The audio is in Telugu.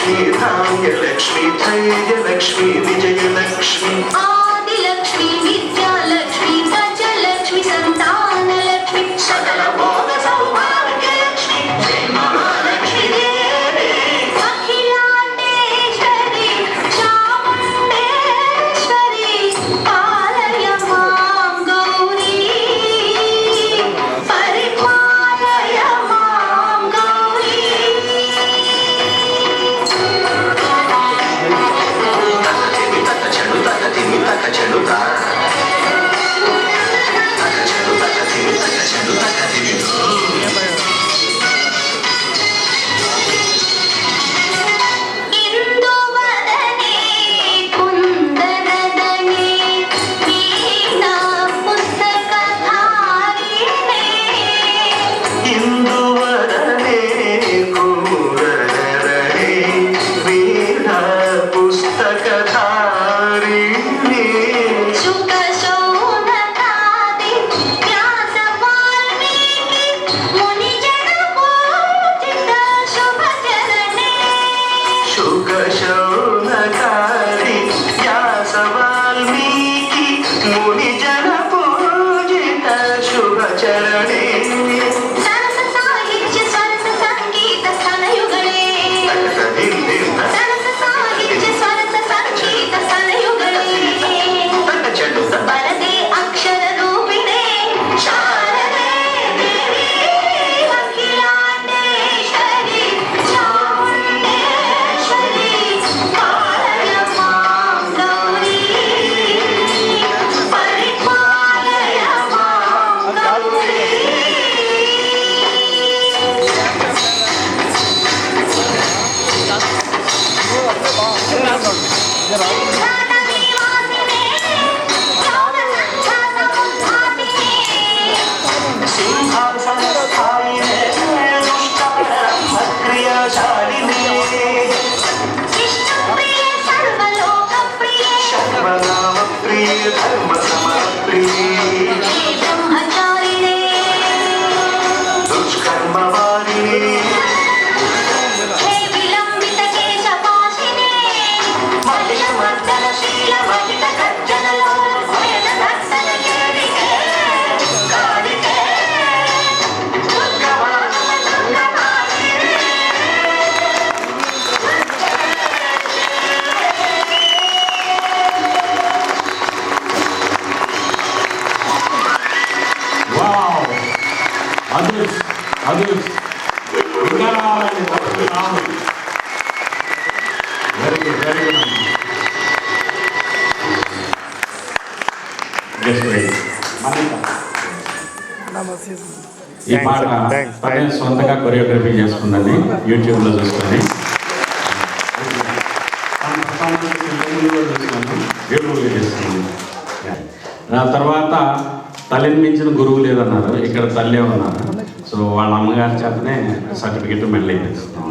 లక్ష్మి ధాన్యలక్ష్మి ధైర్యలక్ష్మి విజయలక్ష్మి ఆదిలక్ష్మి విద్యాలక్ష్మి గజలక్ష్మి సంతానలక్ష్మి సకల భోగ సౌభాగ్యలక్ష్మి జై మహాలక్ష్మి దేవి అఖిలాండేశ్వరి చాముండేశ్వరి పాలయ మాం గౌరీ పరిపాలయ మాం గౌరీ తక చెడు తక తిమి తక చెడు తక చెడు తక తిమి తక చెడు తక తిమి ఇందువదనే కుందనదనే వీణా పుస్తకధారిణే ఇందువదనే కూరదనే వీణా పుస్తకధారిణి శుక శౌనకాది వ్యాస వాల్మీకి ముని జన పూజిత శుభచరణే శుక శౌనకాది వ్యాస వాల్మీకి ముని జన పూజిత శుభచరణే సరస సాహిత్య సరస సంగీత స్తనయుగళే సరస సాహిత్య సరస సంగీత స్తనయుగళే వరదే అక్షర రూపిణే శారదే దేవి అఖిలాండేశ్వరి చాముండేశ్వరి పాలయ మాం గౌరీ పరిపాలయ మాం గౌరీ సింహాసనస్థాయినే దుష్టక్రియాశాలినే శర్వనామప్రియే ధర్మ సమప్రియే దుష్కర్మవారిణే మహిషమర్దనశీలమహిత గర్జనలోలభయదర్శనకేరికే కాళికే దుర్గమానమదంగమాలినే Wow! Others. ఇంకా రావాలండి రావాలి. Very good. Just wait. ఈ పాట తనే సొంతంగా కొరియోగ్రఫీ చేసుకుందండి యూట్యూబ్లో చూసుకొని యూట్యూబ్లో చేసుకుంది. ఆ తర్వాత తల్లిని మించిన గురువు లేదన్నారు, ఇక్కడ తల్లే ఉన్నారు. సో వాళ్ళ అమ్మగారి చేతనే సర్టిఫికెట్ మెడల్ ఇప్పిస్తున్నాం.